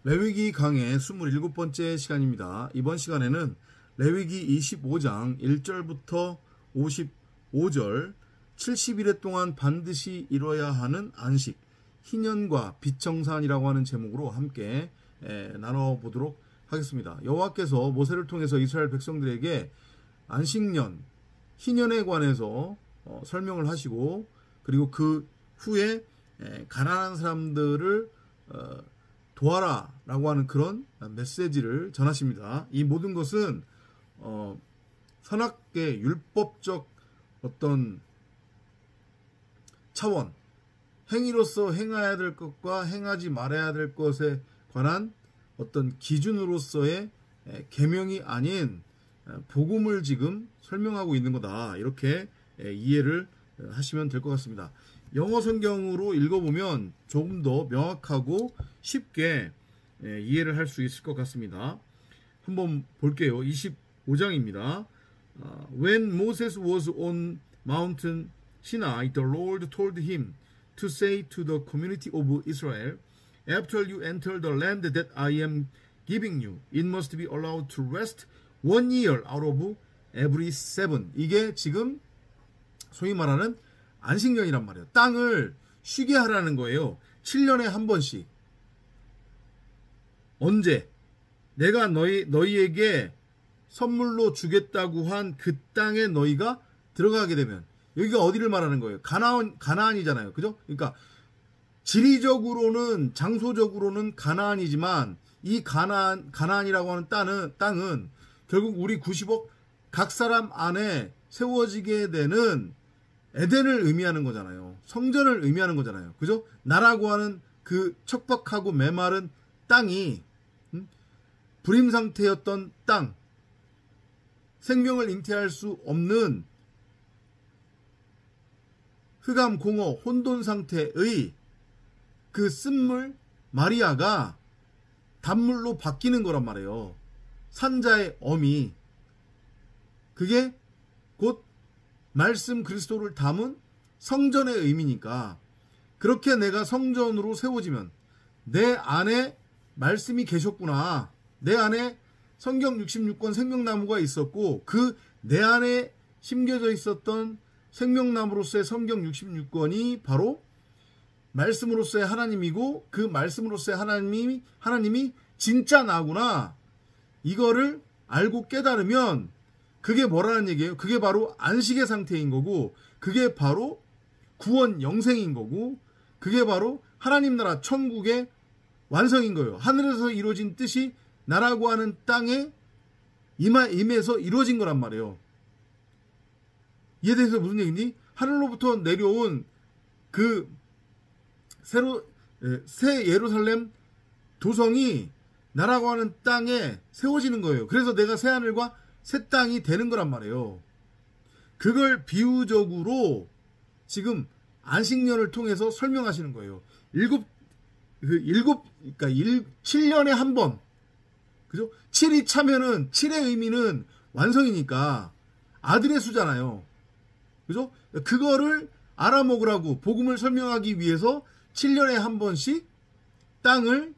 레위기 강의 27번째 시간입니다. 이번 시간에는 레위기 25장 1절부터 55절 70일에 동안 반드시 이뤄야 하는 안식, 희년과 빛청산이라고 하는 제목으로 함께 나눠보도록 하겠습니다. 여호와께서 모세를 통해서 이스라엘 백성들에게 안식년, 희년에 관해서 설명을 하시고, 그리고 그 후에 가난한 사람들을 도와라 라고 하는 그런 메시지를 전하십니다. 이 모든 것은 선악계 율법적 어떤 차원, 행위로서 행해야 될 것과 행하지 말아야 될 것에 관한 어떤 기준으로서의 계명이 아닌 복음을 지금 설명하고 있는 거다, 이렇게 이해를 하시면 될 것 같습니다. 영어 성경으로 읽어보면 조금 더 명확하고 쉽게 이해를 할 수 있을 것 같습니다. 한번 볼게요. 25장입니다. When Moses was on Mountain Sinai, the Lord told him to say to the community of Israel, After you enter the land that I am giving you, it must be allowed to rest 1 year out of every 7. 이게 지금 소위 말하는 안식년이란 말이에요. 땅을 쉬게 하라는 거예요. 7년에 한 번씩. 언제? 내가 너희에게 선물로 주겠다고 한 그 땅에 너희가 들어가게 되면, 여기가 어디를 말하는 거예요? 가나안이잖아요. 그죠? 그러니까 지리적으로는, 장소적으로는 가나안이지만, 이 가나안이라고 하는 땅은 결국 우리 90억 각 사람 안에 세워지게 되는 에덴을 의미하는 거잖아요. 성전을 의미하는 거잖아요. 그죠? 나라고 하는 그 척박하고 메마른 땅이 불임 상태였던 땅, 생명을 잉태할 수 없는 흑암, 공허, 혼돈 상태의 그 쓴물 마리아가 단물로 바뀌는 거란 말이에요. 산자의 어미, 그게 곧 말씀 그리스도를 담은 성전의 의미니까, 그렇게 내가 성전으로 세워지면 내 안에 말씀이 계셨구나, 내 안에 성경 66권 생명나무가 있었고, 그 내 안에 심겨져 있었던 생명나무로서의 성경 66권이 바로 말씀으로서의 하나님이고, 그 말씀으로서의 하나님이 진짜 나구나, 이거를 알고 깨달으면 그게 뭐라는 얘기예요? 그게 바로 안식의 상태인 거고, 그게 바로 구원 영생인 거고, 그게 바로 하나님 나라 천국의 완성인 거예요. 하늘에서 이루어진 뜻이 나라고 하는 땅에 임해서 이루어진 거란 말이에요. 이해돼서 무슨 얘기니? 하늘로부터 내려온 그 새 예루살렘 도성이 나라고 하는 땅에 세워지는 거예요. 그래서 내가 새 하늘과 새 땅이 되는 거란 말이에요. 그걸 비유적으로 지금 안식년을 통해서 설명하시는 거예요. 7년에 한 번. 그죠? 7이 차면은, 7의 의미는 완성이니까 아들의 수잖아요. 그죠? 그거를 알아먹으라고, 복음을 설명하기 위해서 7년에 한 번씩 땅을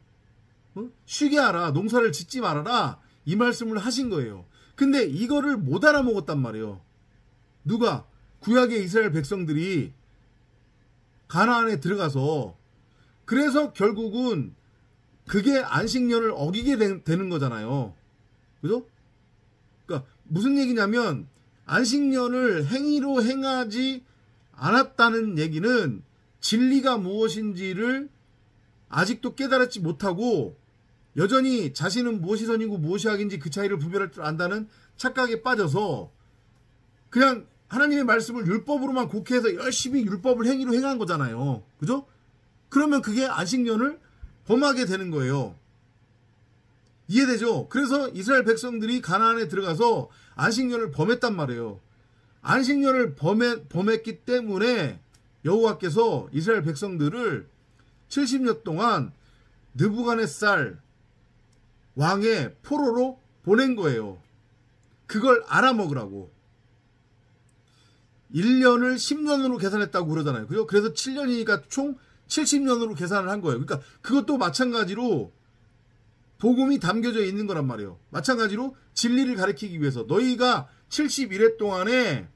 쉬게 하라, 농사를 짓지 말아라, 이 말씀을 하신 거예요. 근데 이거를 못 알아먹었단 말이에요. 누가? 구약의 이스라엘 백성들이 가나안에 들어가서. 그래서 결국은 그게 안식년을 어기게 되는 거잖아요. 그죠? 그러니까 무슨 얘기냐면, 안식년을 행위로 행하지 않았다는 얘기는 진리가 무엇인지를 아직도 깨달지 못하고, 여전히 자신은 무엇이 선이고 무엇이 악인지 그 차이를 구별할 줄 안다는 착각에 빠져서 그냥 하나님의 말씀을 율법으로만 곡해해서 열심히 율법을 행위로 행한 거잖아요. 그죠? 그러면 그게 안식년을 범하게 되는 거예요. 이해되죠? 그래서 이스라엘 백성들이 가나안에 들어가서 안식년을 범했단 말이에요. 안식년을 범했기 때문에 여호와께서 이스라엘 백성들을 70년 동안 느부갓네살 왕의 포로로 보낸 거예요. 그걸 알아먹으라고. 1년을 10년으로 계산했다고 그러잖아요. 그래서 7년이니까 총 70년으로 계산을 한 거예요. 그러니까 그것도 마찬가지로 복음이 담겨져 있는 거란 말이에요. 마찬가지로 진리를 가리키기 위해서 너희가 71회 동안에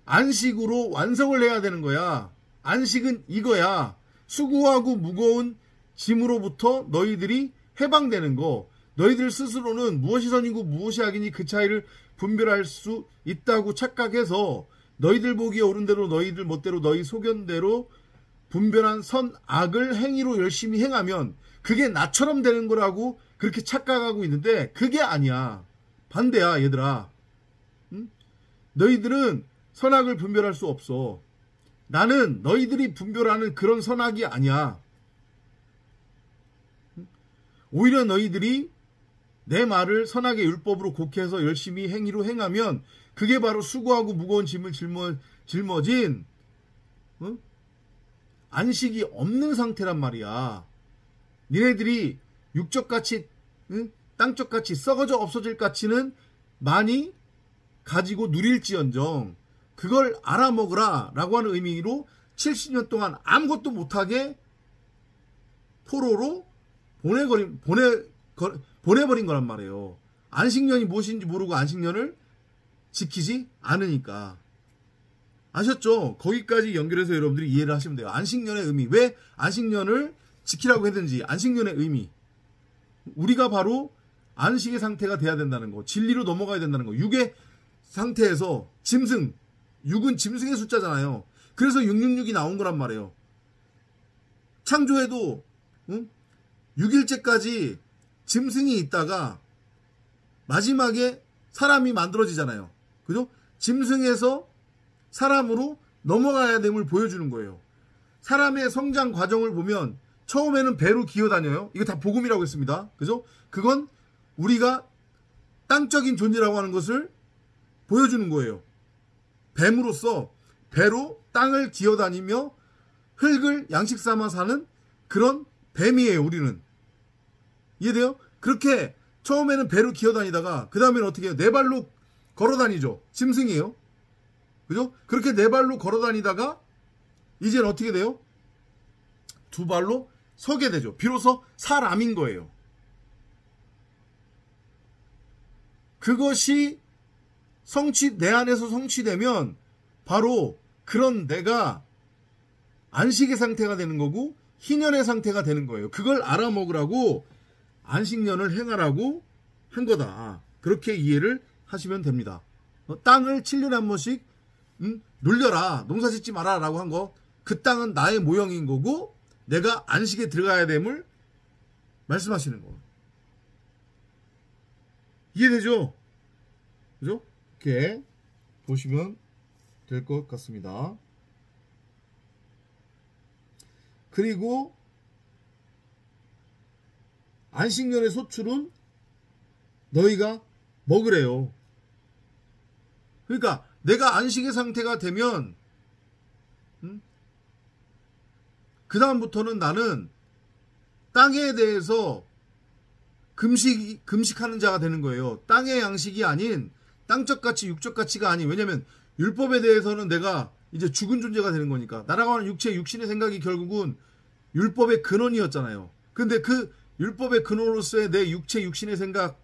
안식으로 완성을 해야 되는 거야. 안식은 이거야. 수고하고 무거운 짐으로부터 너희들이 해방되는 거. 너희들 스스로는 무엇이 선이고 무엇이 악이니 그 차이를 분별할 수 있다고 착각해서 너희들 보기에 옳은 대로 너희들 멋대로 너희 소견대로 분별한 선, 악을 행위로 열심히 행하면 그게 나처럼 되는 거라고 그렇게 착각하고 있는데 그게 아니야. 반대야 얘들아. 응? 너희들은 선악을 분별할 수 없어. 나는 너희들이 분별하는 그런 선악이 아니야. 오히려 너희들이 내 말을 선악의 율법으로 곡해서 열심히 행위로 행하면 그게 바로 수고하고 무거운 짐을 짊어진 안식이 없는 상태란 말이야. 니네들이 육적같이 땅적같이 썩어져 없어질 가치는 많이 가지고 누릴지언정 그걸 알아먹으라 라고 하는 의미로 70년 동안 아무것도 못하게 포로로 보내버린 거란 말이에요. 안식년이 무엇인지 모르고 안식년을 지키지 않으니까. 아셨죠? 거기까지 연결해서 여러분들이 이해를 하시면 돼요. 안식년의 의미. 왜 안식년을 지키라고 했는지 안식년의 의미. 우리가 바로 안식의 상태가 돼야 된다는 거. 진리로 넘어가야 된다는 거. 육의 상태에서 짐승. 육은 짐승의 숫자잖아요. 그래서 666이 나온 거란 말이에요. 창조에도 6일째까지 짐승이 있다가 마지막에 사람이 만들어지잖아요. 그죠? 짐승에서 사람으로 넘어가야 됨을 보여주는 거예요. 사람의 성장 과정을 보면 처음에는 배로 기어다녀요. 이거 다 복음이라고 했습니다. 그죠? 그건 우리가 땅적인 존재라고 하는 것을 보여주는 거예요. 뱀으로서 배로 땅을 기어다니며 흙을 양식 삼아 사는 그런 뱀이에요. 우리는. 이해돼요? 그렇게 처음에는 배로 기어다니다가 그 다음에는 어떻게 해요? 네 발로 걸어다니죠. 짐승이에요. 그죠? 그렇게 네 발로 걸어다니다가 이제는 어떻게 돼요? 두 발로 서게 되죠. 비로소 사람인 거예요. 그것이 내 안에서 성취되면 바로 그런 내가 안식의 상태가 되는 거고 희년의 상태가 되는 거예요. 그걸 알아먹으라고 안식년을 행하라고 한 거다. 그렇게 이해를 하시면 됩니다. 땅을 7년에 한 번씩 놀려라. 농사 짓지 마라 라고 한 거. 그 땅은 나의 모형인 거고 내가 안식에 들어가야 됨을 말씀하시는 거. 이해되죠? 그죠? 이렇게 보시면 될 것 같습니다. 그리고 안식년의 소출은 너희가 먹으래요. 그러니까 내가 안식의 상태가 되면 그 다음부터는 나는 땅에 대해서 금식하는 자가 되는 거예요. 땅의 양식이 아닌 땅적같이 육적같이가 아닌. 왜냐면 율법에 대해서는 내가 이제 죽은 존재가 되는 거니까. 나라고 하는 육체 육신의 생각이 결국은 율법의 근원이었잖아요. 근데 그 율법의 근원으로서의 내 육체 육신의 생각,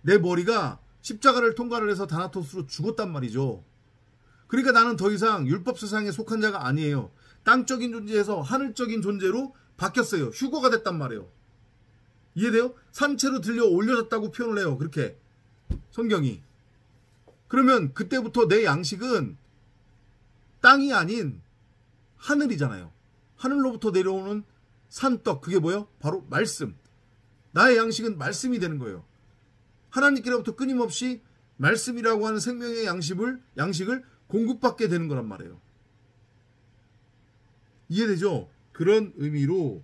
내 머리가 십자가를 통과를 해서 다나토스로 죽었단 말이죠. 그러니까 나는 더 이상 율법 세상에 속한 자가 아니에요. 땅적인 존재에서 하늘적인 존재로 바뀌었어요. 휴거가 됐단 말이에요. 이해돼요? 산채로 들려 올려졌다고 표현을 해요. 그렇게 성경이. 그러면 그때부터 내 양식은 땅이 아닌 하늘이잖아요. 하늘로부터 내려오는 산떡. 그게 뭐예요? 바로 말씀. 나의 양식은 말씀이 되는 거예요. 하나님께로부터 끊임없이 말씀이라고 하는 생명의 양식을 공급받게 되는 거란 말이에요. 이해되죠? 그런 의미로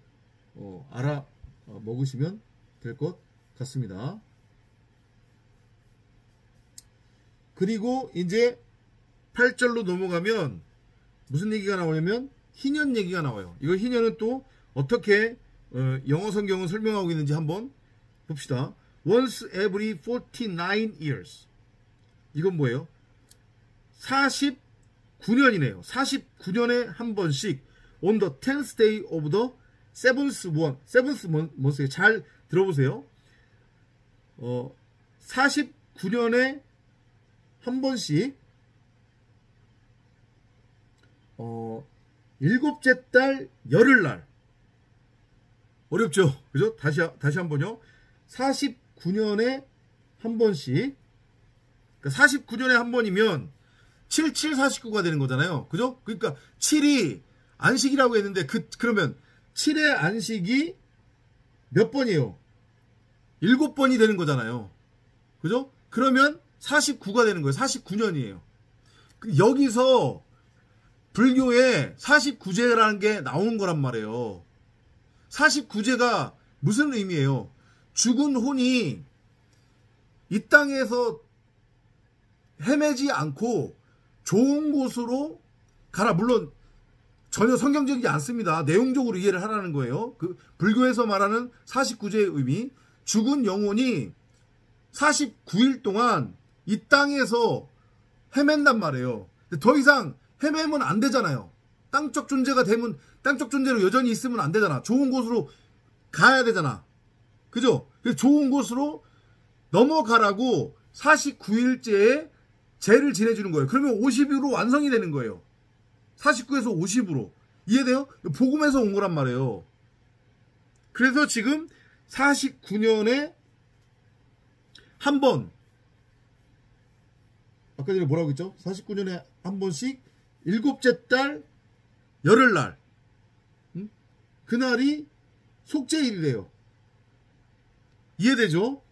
먹으시면 될 것 같습니다. 그리고 이제 8절로 넘어가면 무슨 얘기가 나오냐면 희년 얘기가 나와요. 이거 희년은 또 어떻게 영어 성경은 설명하고 있는지 한번 봅시다. Once every 49 years. 이건 뭐예요? 49년이네요. 49년에 한 번씩 on the 10th day of the 세븐스 먼스에 잘 들어보세요. 49년에 한 번씩 일곱째 달 열흘날. 어렵죠? 그죠? 다시 한번요. 49년에 한 번씩, 그러니까 49년에 한 번이면 7749가 되는 거잖아요. 그죠? 그러니까 7이 안식이라고 했는데 그러면 7의 안식이 몇 번이에요? 7번이 되는 거잖아요. 그죠? 그러면 49가 되는 거예요. 49년이에요. 여기서 불교에 49제라는 게 나오는 거란 말이에요. 49제가 무슨 의미예요? 죽은 혼이 이 땅에서 헤매지 않고 좋은 곳으로 가라. 물론 전혀 성경적이지 않습니다. 내용적으로 이해를 하라는 거예요. 그 불교에서 말하는 49제의 의미, 죽은 영혼이 49일 동안 이 땅에서 헤맨단 말이에요. 더 이상 헤매면 안 되잖아요. 땅적 존재가 되면, 땅적 존재로 여전히 있으면 안 되잖아. 좋은 곳으로 가야 되잖아. 그죠? 좋은 곳으로 넘어가라고 49일째에 제를 지내주는 거예요. 그러면 50으로 완성이 되는 거예요. 49에서 50으로. 이해돼요? 복음에서 온 거란 말이에요. 그래서 지금 49년에 한 번, 아까 전에 뭐라고 했죠? 49년에 한 번씩 일곱째 달 열흘날, 그날이 속죄일이래요. 이해되죠?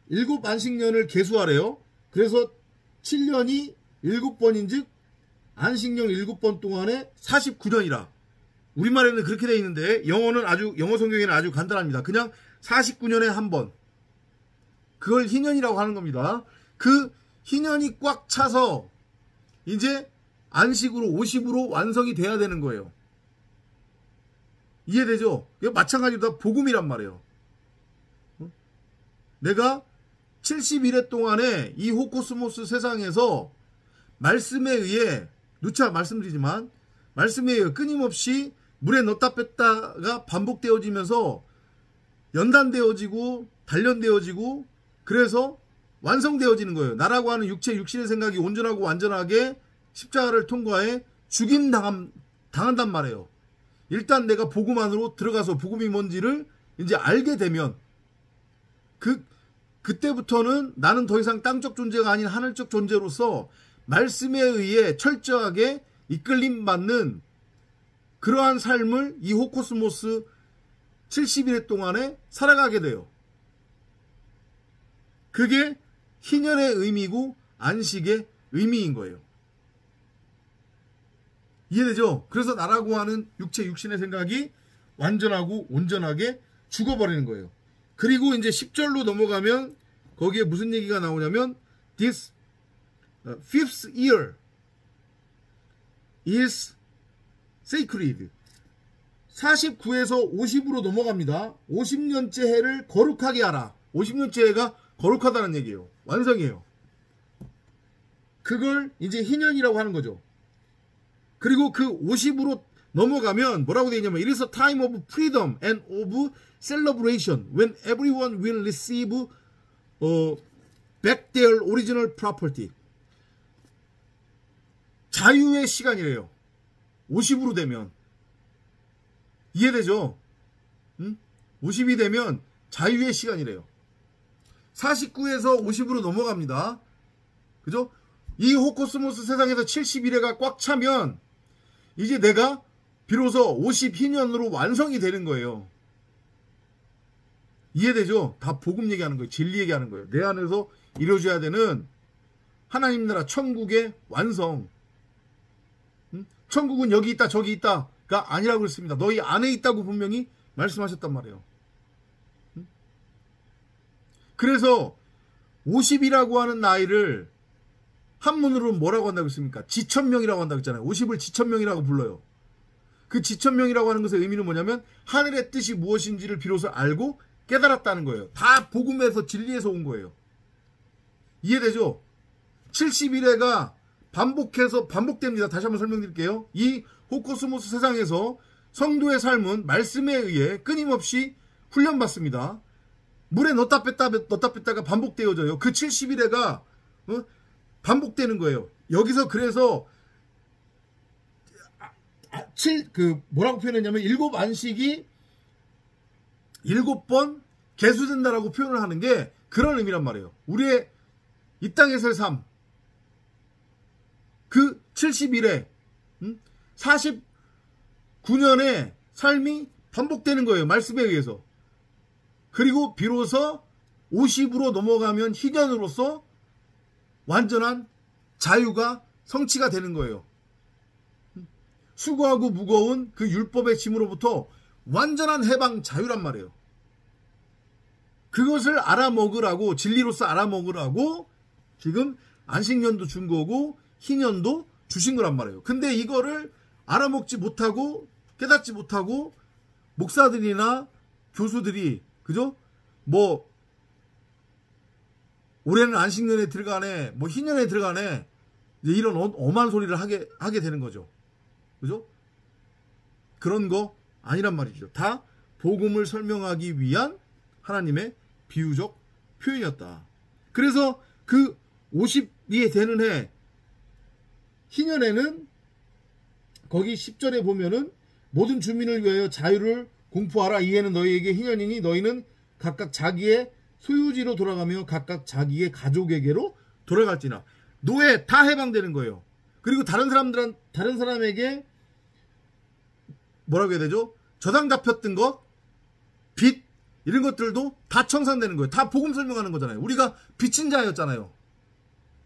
일곱 안식년을 계수하래요. 그래서 7년이 7번인즉 안식년 7번 동안에 49년이라. 우리말에는 그렇게 되어 있는데 영어 성경에는 아주 간단합니다. 그냥 49년에 한 번. 그걸 희년이라고 하는 겁니다. 그 희년이 꽉 차서 이제 안식으로 50으로 완성이 돼야 되는 거예요. 이해되죠? 이거 마찬가지로 다 복음이란 말이에요. 내가 71회 동안에 이 호코스모스 세상에서 말씀에 의해, 누차 말씀드리지만 말씀에 의해 끊임없이 물에 넣었다 뺐다가 반복되어지면서 연단되어지고 단련되어지고 그래서 완성되어지는 거예요. 나라고 하는 육체 육신의 생각이 온전하고 완전하게 십자가를 통과해 죽임 당한단 말이에요. 일단 내가 복음 안으로 들어가서 복음이 뭔지를 이제 알게 되면 그때부터는 나는 더 이상 땅적 존재가 아닌 하늘적 존재로서 말씀에 의해 철저하게 이끌림 받는 그러한 삶을 이 호코스모스 70일 동안에 살아가게 돼요. 그게 희년의 의미고 안식의 의미인 거예요. 이해되죠? 그래서 나라고 하는 육체 육신의 생각이 완전하고 온전하게 죽어버리는 거예요. 그리고 이제 10절로 넘어가면 거기에 무슨 얘기가 나오냐면 This fifth year is sacred. 49에서 50으로 넘어갑니다. 50년째 해를 거룩하게 하라. 50년째 해가 거룩하다는 얘기예요. 완성이에요. 그걸 이제 희년이라고 하는 거죠. 그리고 그 50으로 넘어가면 뭐라고 되어 있냐면 It is a time of freedom and of celebration when everyone will receive back their original property. 자유의 시간이래요. 50으로 되면. 이해되죠? 50이 되면 자유의 시간이래요. 49에서 50으로 넘어갑니다. 그죠? 이 호코스모스 세상에서 71회가 꽉 차면 이제 내가 비로소 50희년으로 완성이 되는 거예요. 이해되죠? 다 복음 얘기하는 거예요. 진리 얘기하는 거예요. 내 안에서 이루어져야 되는 하나님 나라 천국의 완성. 천국은 여기 있다 저기 있다가 아니라고 그랬습니다. 너희 안에 있다고 분명히 말씀하셨단 말이에요. 그래서 50이라고 하는 나이를 한문으로 뭐라고 한다고 했습니까? 지천명이라고 한다고 했잖아요. 50을 지천명이라고 불러요. 그 지천명이라고 하는 것의 의미는 뭐냐면 하늘의 뜻이 무엇인지를 비로소 알고 깨달았다는 거예요. 다 복음에서 진리에서 온 거예요. 이해되죠? 71회가 반복됩니다. 다시 한번 설명드릴게요. 이 호코스모스 세상에서 성도의 삶은 말씀에 의해 끊임없이 훈련받습니다. 물에 넣었다 뺐다가 반복되어져요. 그 70일에가 반복되는 거예요. 여기서 그래서 뭐라고 표현했냐면 7안식이 7번 개수된다라고 표현을 하는 게 그런 의미란 말이에요. 우리의 이 땅에서의 삶, 그 70일에 49년의 삶이 반복되는 거예요. 말씀에 의해서. 그리고 비로소 50으로 넘어가면 희년으로서 완전한 자유가 성취가 되는 거예요. 수고하고 무거운 그 율법의 짐으로부터 완전한 해방 자유란 말이에요. 그것을 알아먹으라고, 진리로서 알아먹으라고 지금 안식년도 준 거고 희년도 주신 거란 말이에요. 근데 이거를 알아먹지 못하고 깨닫지 못하고 목사들이나 교수들이 그죠? 뭐 올해는 안식년에 들어가네, 뭐 희년에 들어가네, 이제 이런 엄한 소리를 하게 되는 거죠. 그죠? 그런 거 아니란 말이죠. 다 복음을 설명하기 위한 하나님의 비유적 표현이었다. 그래서 그 50이 되는 해 희년에는 거기 10절에 보면은 모든 주민을 위하여 자유를 공포하라. 이해는 너희에게 희년이니 너희는 각각 자기의 소유지로 돌아가며 각각 자기의 가족에게로 돌아갈지나. 노예 다 해방되는 거예요. 그리고 다른 사람에게 뭐라고 해야 되죠? 저당 잡혔던 것, 빚 이런 것들도 다 청산되는 거예요. 다 복음 설명하는 거잖아요. 우리가 빚진 자였잖아요.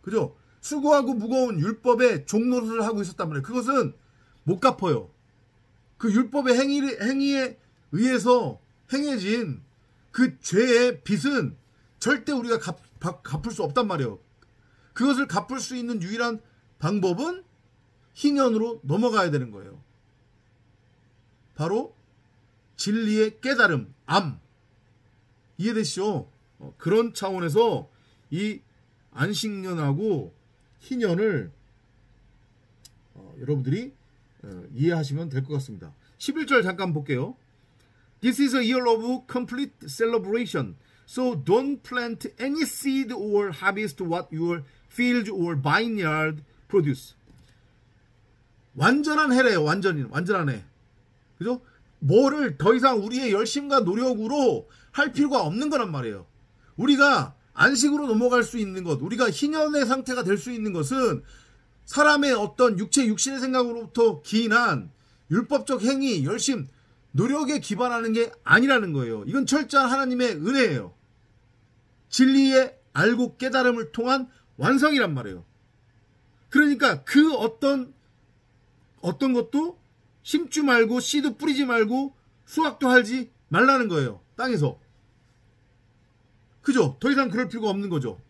그죠? 수고하고 무거운 율법의 종노릇을 하고 있었단 말이에요. 그것은 못 갚아요. 그 율법의 행위에 의해서 행해진 그 죄의 빚은 절대 우리가 갚을 수 없단 말이에요. 그것을 갚을 수 있는 유일한 방법은 희년으로 넘어가야 되는 거예요. 바로 진리의 깨달음, 암. 이해되시죠? 그런 차원에서 이 안식년하고 희년을 여러분들이 이해하시면 될 것 같습니다. 11절 잠깐 볼게요. This is a year of complete celebration. So don't plant any seed or harvest what your field or vineyard produce. 완전한 해래요. 완전한 해. 그죠? 뭐를 더 이상 우리의 열심과 노력으로 할 필요가 없는 거란 말이에요. 우리가 안식으로 넘어갈 수 있는 것, 우리가 희년의 상태가 될 수 있는 것은 사람의 어떤 육신의 생각으로부터 기인한 율법적 행위, 열심, 노력에 기반하는 게 아니라는 거예요. 이건 철저한 하나님의 은혜예요. 진리의 알고 깨달음을 통한 완성이란 말이에요. 그러니까 그 어떤 것도 심지 말고 씨도 뿌리지 말고 수확도 하지 말라는 거예요. 땅에서. 그죠? 더 이상 그럴 필요가 없는 거죠.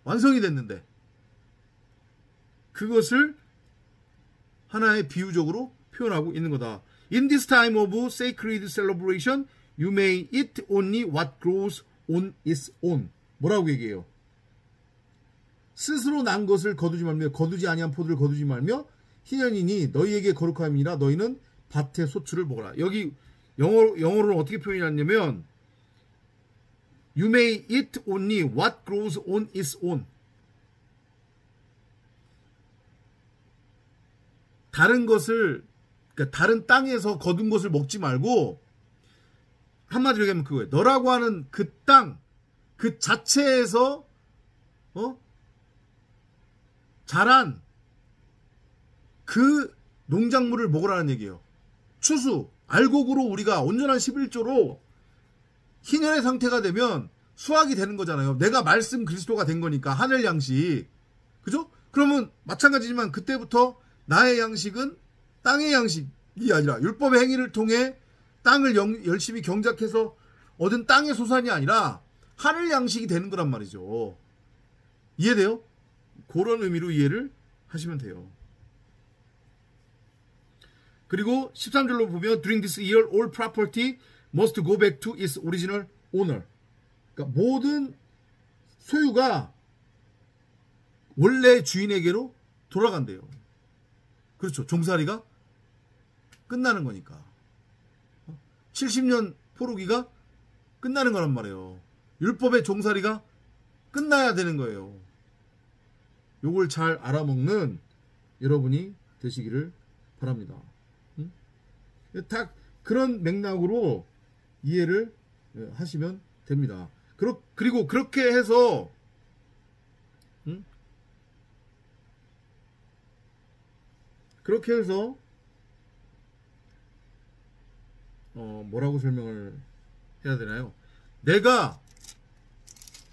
완성이 됐는데. 그것을 하나의 비유적으로 표현하고 있는 거다. In this time of sacred celebration, you may eat only what grows on its own. 뭐라고 얘기해요? 스스로 난 것을 거두지 말며 거두지 아니한 포도를 거두지 말며 희년이니 너희에게 거룩함이라 너희는 밭의 소출을 먹어라. 여기 영어로는 어떻게 표현하냐면 You may eat only what grows on its own. 다른 것을, 그러니까 다른 땅에서 거둔 것을 먹지 말고, 한마디로 얘기하면 그거예요. 너라고 하는 그 땅, 그 자체에서 자란 그 농작물을 먹으라는 얘기예요. 추수, 알곡으로 우리가 온전한 11조로 희년의 상태가 되면 수확이 되는 거잖아요. 내가 말씀 그리스도가 된 거니까 하늘 양식. 그죠? 그러면 마찬가지지만 그때부터 나의 양식은 땅의 양식이 아니라 율법의 행위를 통해 땅을 열심히 경작해서 얻은 땅의 소산이 아니라 하늘 양식이 되는 거란 말이죠. 이해돼요? 그런 의미로 이해를 하시면 돼요. 그리고 13절로 보면 During this year all property must go back to its original owner. 그러니까 모든 소유가 원래 주인에게로 돌아간대요. 그렇죠. 종살이가 끝나는 거니까. 70년 포로기가 끝나는 거란 말이에요. 율법의 종살이가 끝나야 되는 거예요. 요걸 잘 알아먹는 여러분이 되시기를 바랍니다. 응? 다 그런 맥락으로 이해를 하시면 됩니다. 그리고 그렇게 해서 응? 그렇게 해서 뭐라고 설명을 해야 되나요? 내가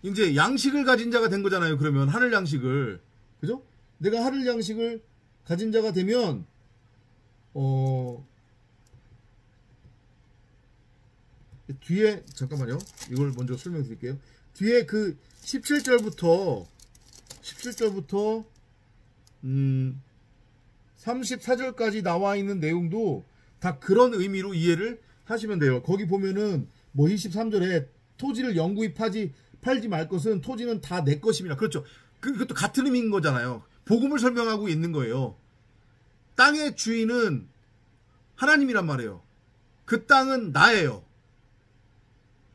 이제 양식을 가진 자가 된 거잖아요. 그러면 하늘 양식을, 그죠? 내가 하늘 양식을 가진 자가 되면 뒤에 잠깐만요. 이걸 먼저 설명드릴게요. 뒤에 그 17절부터 34절까지 나와 있는 내용도 다 그런 의미로 이해를 하시면 돼요. 거기 보면은 뭐 23절에 토지를 영구히 팔지 말 것은 토지는 다 내 것입니다. 그렇죠. 그것도 같은 의미인 거잖아요. 복음을 설명하고 있는 거예요. 땅의 주인은 하나님이란 말이에요. 그 땅은 나예요.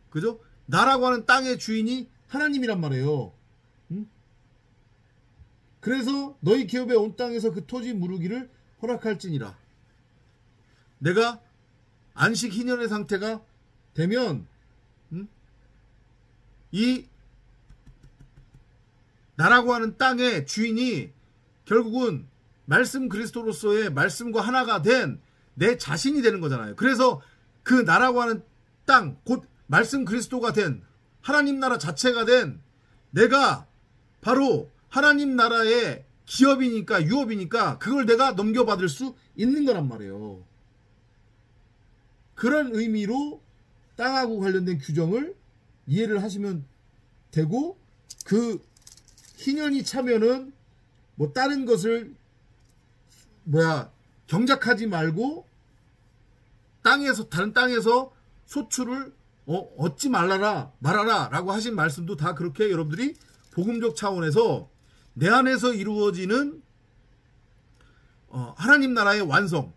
그죠? 나라고 하는 땅의 주인이 하나님이란 말이에요. 응? 그래서 너희 기업에 온 땅에서 그 토지 무르기를 허락할지니라. 내가 안식 희년의 상태가 되면 이 나라고 하는 땅의 주인이 결국은 말씀 그리스도로서의 말씀과 하나가 된 내 자신이 되는 거잖아요. 그래서 그 나라고 하는 땅, 곧 말씀 그리스도가 된 하나님 나라 자체가 된 내가 바로 하나님 나라의 기업이니까, 유업이니까 그걸 내가 넘겨받을 수 있는 거란 말이에요. 그런 의미로 땅하고 관련된 규정을 이해를 하시면 되고, 그 희년이 차면은 뭐 다른 것을 경작하지 말고 다른 땅에서 소출을 얻지 말아라 라고 하신 말씀도 다 그렇게 여러분들이 복음적 차원에서 내 안에서 이루어지는 하나님 나라의 완성,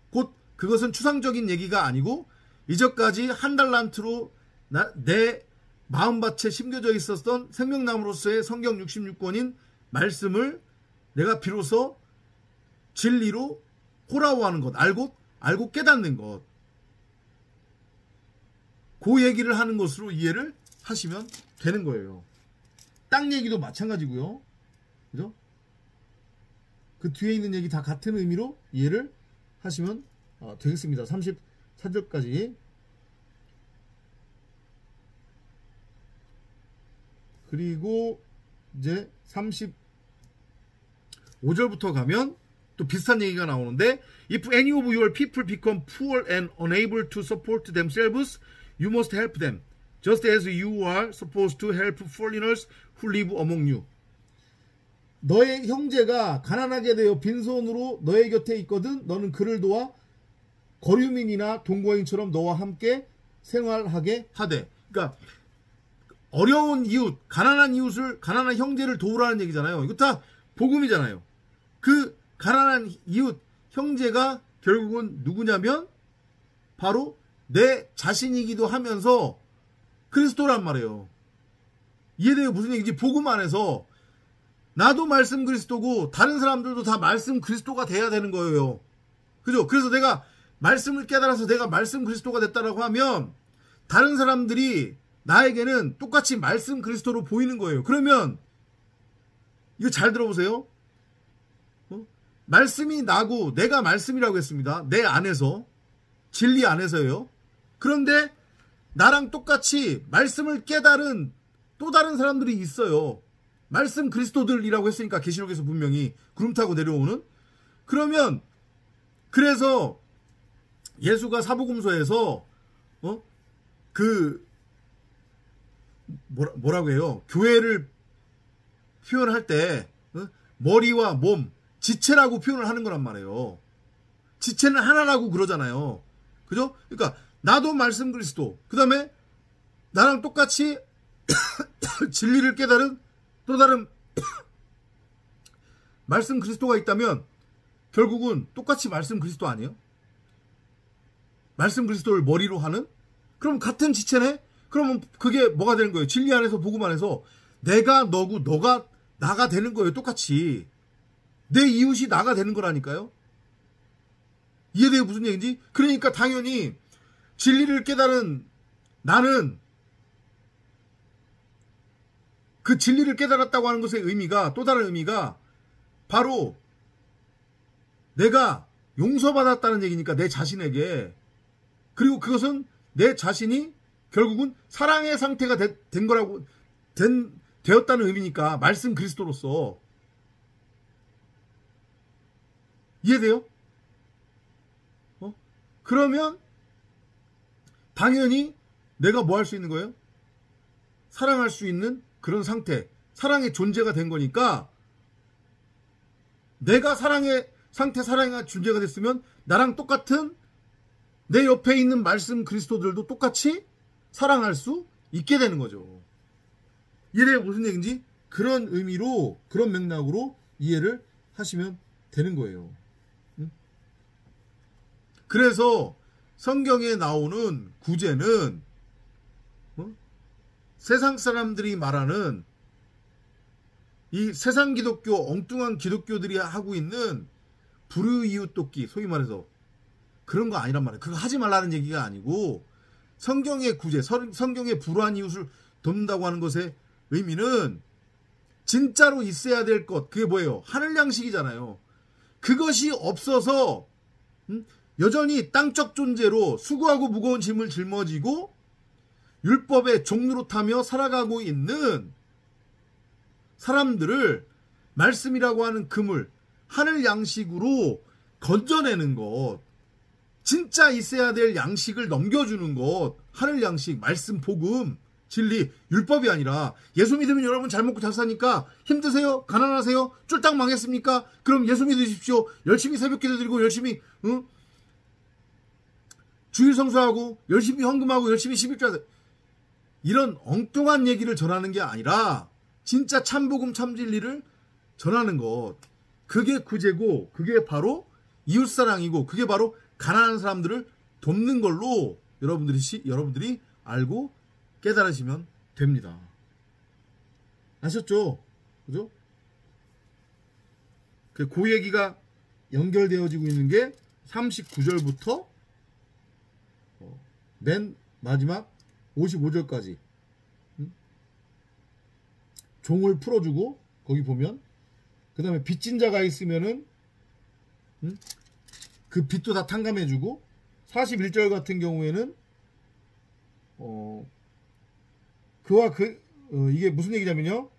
곧 그것은 추상적인 얘기가 아니고 이전까지 한 달란트로 내 마음밭에 심겨져 있었던 생명나무로서의 성경 66권인 말씀을 내가 비로소 진리로 호라워하는 것, 알고 깨닫는 것, 그 얘기를 하는 것으로 이해를 하시면 되는 거예요. 땅 얘기도 마찬가지고요. 그죠? 그 뒤에 있는 얘기 다 같은 의미로 이해를 하시면 되겠습니다. 34절까지. 그리고 이제 35절부터 가면 또 비슷한 얘기가 나오는데, If any of your people become poor and unable to support themselves, you must help them, just as you are supposed to help foreigners who live among you. 너의 형제가 가난하게 되어 빈손으로 너의 곁에 있거든 너는 그를 도와 거류민이나 동거인처럼 너와 함께 생활하게 하되. 그러니까 어려운 이웃, 가난한 형제를 도우라는 얘기잖아요. 이거 다 복음이잖아요. 그 가난한 이웃, 형제가 결국은 누구냐면 바로 내 자신이기도 하면서 그리스도란 말이에요. 이해돼요? 무슨 얘기지? 복음 안에서 나도 말씀 그리스도고 다른 사람들도 다 말씀 그리스도가 돼야 되는 거예요. 그죠? 그래서 내가 말씀을 깨달아서 내가 말씀 그리스도가 됐다라고 하면 다른 사람들이 나에게는 똑같이 말씀 그리스도로 보이는 거예요. 그러면 이거 잘 들어보세요. 말씀이 나고 내가 말씀이라고 했습니다. 내 안에서, 진리 안에서요. 그런데 나랑 똑같이 말씀을 깨달은 또 다른 사람들이 있어요. 말씀 그리스도들이라고 했으니까 계시록에서 분명히 구름 타고 내려오는. 그러면 그래서 예수가 사복음서에서 뭐라고 해요? 교회를 표현할 때 머리와 몸, 지체라고 표현을 하는 거란 말이에요. 지체는 하나라고 그러잖아요. 그죠? 그러니까 나도 말씀 그리스도, 그 다음에 나랑 똑같이 진리를 깨달은 또 다른 말씀 그리스도가 있다면 결국은 똑같이 말씀 그리스도 아니에요? 말씀 그리스도를 머리로 하는? 그럼 같은 지체네? 그러면 그게 뭐가 되는 거예요? 진리 안에서 복음 안에서 내가 너고 너가 나가 되는 거예요. 똑같이. 내 이웃이 나가 되는 거라니까요. 이해돼요? 무슨 얘기인지? 그러니까 당연히 진리를 깨달은 나는 그 진리를 깨달았다고 하는 것의 의미가, 또 다른 의미가 바로 내가 용서받았다는 얘기니까, 내 자신에게. 그리고 그것은 내 자신이 결국은 사랑의 상태가 된 거라고, 되었다는 의미니까, 말씀 그리스도로서. 이해돼요? 그러면 당연히 내가 뭐 할 수 있는 거예요? 사랑할 수 있는 그런 상태, 사랑의 존재가 된 거니까, 내가 사랑의 상태, 사랑의 존재가 됐으면 나랑 똑같은 내 옆에 있는 말씀 그리스도들도 똑같이 사랑할 수 있게 되는 거죠. 이해돼요? 무슨 얘기인지? 그런 의미로, 그런 맥락으로 이해를 하시면 되는 거예요. 그래서 성경에 나오는 구제는 세상 사람들이 말하는 이 세상 기독교, 엉뚱한 기독교들이 하고 있는 불의이웃 돕기, 소위 말해서 그런 거 아니란 말이에요. 그거 하지 말라는 얘기가 아니고, 성경의 구제, 성경의 불우한 이웃을 돕는다고 하는 것의 의미는 진짜로 있어야 될 것, 그게 뭐예요? 하늘 양식이잖아요. 그것이 없어서 여전히 땅적 존재로 수고하고 무거운 짐을 짊어지고 율법의 종노릇하며 살아가고 있는 사람들을 말씀이라고 하는 그물, 하늘 양식으로 건져내는 것, 진짜 있어야 될 양식을 넘겨주는 것, 하늘 양식, 말씀, 복음, 진리, 율법이 아니라, 예수 믿으면 여러분 잘 먹고 잘 사니까 힘드세요? 가난하세요? 쫄딱 망했습니까? 그럼 예수 믿으십시오. 열심히 새벽기도 드리고 열심히 주일 성수하고 열심히 헌금하고 열심히 11조, 이런 엉뚱한 얘기를 전하는 게 아니라 진짜 참복음 참진리를 전하는 것, 그게 구제고, 그게 바로 이웃사랑이고, 그게 바로 가난한 사람들을 돕는 걸로 여러분들이 알고 깨달으시면 됩니다. 아셨죠? 그죠? 그 얘기가 연결되어지고 있는 게 39절부터 맨 마지막 55절까지 종을 풀어주고, 거기 보면 그 다음에 빚진 자가 있으면은 그 빚도 다 탕감해주고, 41절 같은 경우에는 이게 무슨 얘기냐면요,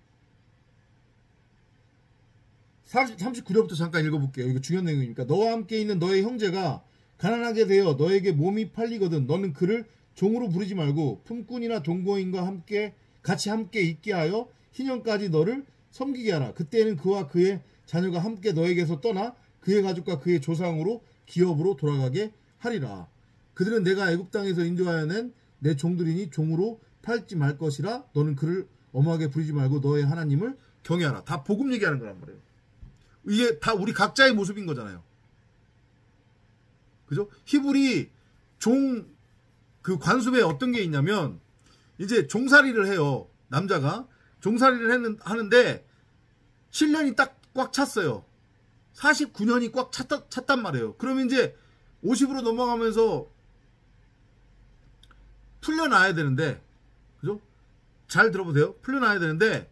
39절부터 잠깐 읽어볼게요. 이거 중요한 내용이니까. 너와 함께 있는 너의 형제가 가난하게 되어 너에게 몸이 팔리거든 너는 그를 종으로 부르지 말고 품꾼이나 동거인과 같이 함께 있게 하여 희년까지 너를 섬기게 하라. 그때는 그와 그의 자녀가 함께 너에게서 떠나 그의 가족과 그의 조상으로 기업으로 돌아가게 하리라. 그들은 내가 애굽 땅에서 인도하여 낸 내 종들이니 종으로 팔지 말 것이라. 너는 그를 엄하게 부리지 말고 너의 하나님을 경외하라. 다 복음 얘기하는 거란 말이에요. 이게 다 우리 각자의 모습인 거잖아요. 그죠? 히브리 그 관습에 어떤 게 있냐면, 이제 종살이를 해요. 남자가 종살이를 하는데 7년이 딱 꽉 찼어요. 49년이 꽉 찼단 말이에요. 그러면 이제 50으로 넘어가면서 풀려나야 되는데, 그죠? 잘 들어보세요. 풀려나야 되는데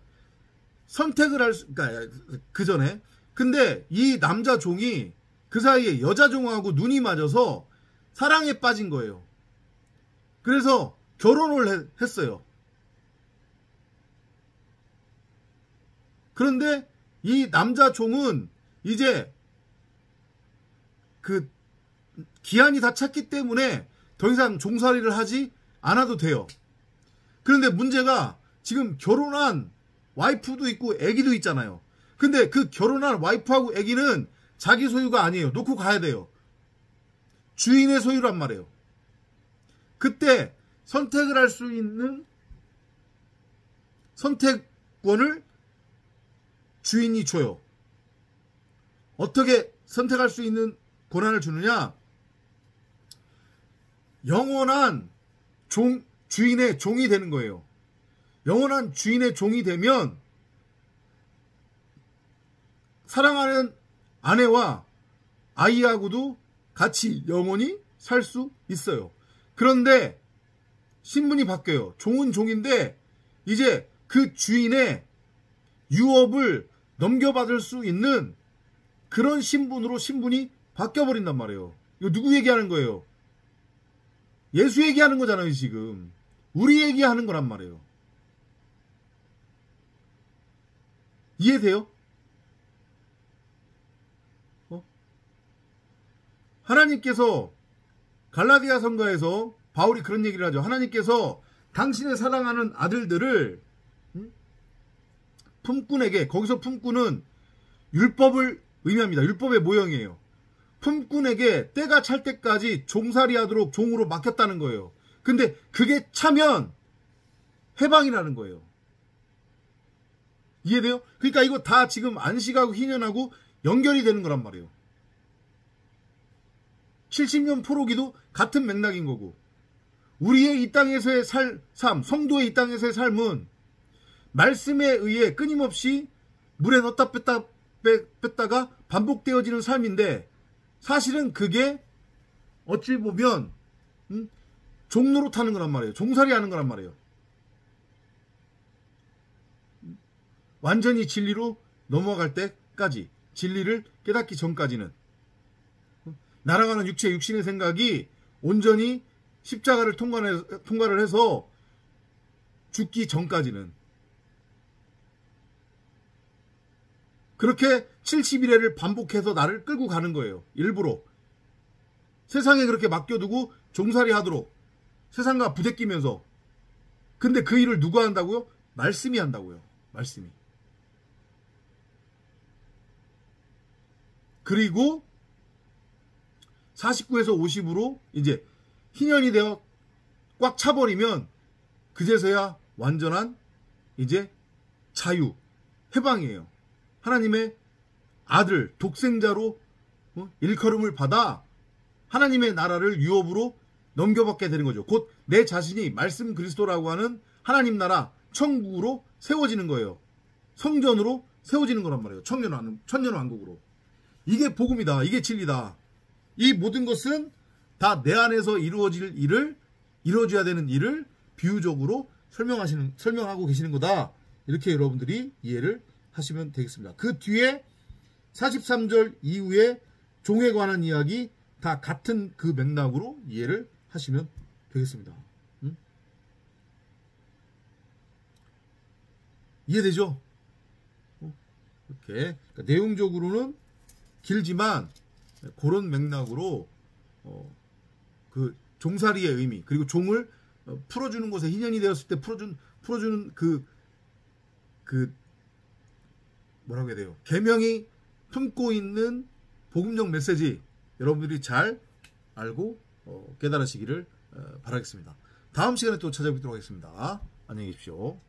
선택을 그러니까 그 전에, 근데 이 남자 종이 그 사이에 여자 종하고 눈이 맞아서 사랑에 빠진 거예요. 그래서 결혼을 했어요. 그런데 이 남자 종은 이제 그 기한이 다 찼기 때문에 더 이상 종살이를 하지 않아도 돼요. 그런데 문제가 지금 결혼한 와이프도 있고 애기도 있잖아요. 근데 그 결혼한 와이프하고 애기는 자기 소유가 아니에요. 놓고 가야 돼요. 주인의 소유란 말이에요. 그때 선택을 할 수 있는 선택권을 주인이 줘요. 어떻게 선택할 수 있는 권한을 주느냐? 영원한 주인의 종이 되는 거예요. 영원한 주인의 종이 되면 사랑하는 아내와 아이하고도 같이 영원히 살 수 있어요. 그런데 신분이 바뀌어요. 종은 종인데 이제 그 주인의 유업을 넘겨받을 수 있는 그런 신분으로 신분이 바뀌어버린단 말이에요. 이거 누구 얘기하는 거예요? 예수 얘기하는 거잖아요, 지금. 우리 얘기하는 거란 말이에요. 이해돼요? 하나님께서 갈라디아 성가에서 바울이 그런 얘기를 하죠. 하나님께서 당신의 사랑하는 아들들을 품꾼에게, 거기서 품꾼은 율법을 의미합니다. 율법의 모형이에요. 품꾼에게 때가 찰 때까지 종살이하도록 종으로 맡겼다는 거예요. 근데 그게 차면 해방이라는 거예요. 이해돼요? 그러니까 이거 다 지금 안식하고 희년하고 연결이 되는 거란 말이에요. 70년 포로기도 같은 맥락인 거고, 우리의 이 땅에서의 삶, 성도의 이 땅에서의 삶은 말씀에 의해 끊임없이 물에 넣었다 뺐다가 반복되어지는 삶인데, 사실은 그게 어찌 보면 종노릇 하는 거란 말이에요. 종살이 하는 거란 말이에요. 완전히 진리로 넘어갈 때까지, 진리를 깨닫기 전까지는, 날아가는 육신의 생각이 온전히 십자가를 통과를 해서 죽기 전까지는, 그렇게 70일회를 반복해서 나를 끌고 가는 거예요. 일부러 세상에 그렇게 맡겨두고 종살이 하도록, 세상과 부대끼면서. 근데 그 일을 누가 한다고요? 말씀이 한다고요. 말씀이. 그리고 49에서 50으로 이제 희년이 되어 꽉 차버리면 그제서야 완전한 이제 자유, 해방이에요. 하나님의 아들, 독생자로 일컬음을 받아 하나님의 나라를 유업으로 넘겨받게 되는 거죠. 곧 내 자신이 말씀 그리스도라고 하는 하나님 나라 천국으로 세워지는 거예요. 성전으로 세워지는 거란 말이에요. 천년왕국으로. 이게 복음이다. 이게 진리다. 이 모든 것은 다 내 안에서 이루어져야 되는 일을 비유적으로 설명하고 계시는 거다. 이렇게 여러분들이 이해를 하시면 되겠습니다. 그 뒤에 43절 이후에 종에 관한 이야기 다 같은 그 맥락으로 이해를 하시면 되겠습니다. 이해되죠? 이렇게 그러니까 내용적으로는 길지만 그런 맥락으로 그 종살이의 의미, 그리고 종을 풀어주는 곳에 희년이 되었을 때 풀어주는 그 뭐라고 해야 돼요? 계명이 품고 있는 복음적 메시지 여러분들이 잘 알고 깨달으시기를 바라겠습니다. 다음 시간에 또 찾아뵙도록 하겠습니다. 안녕히 계십시오.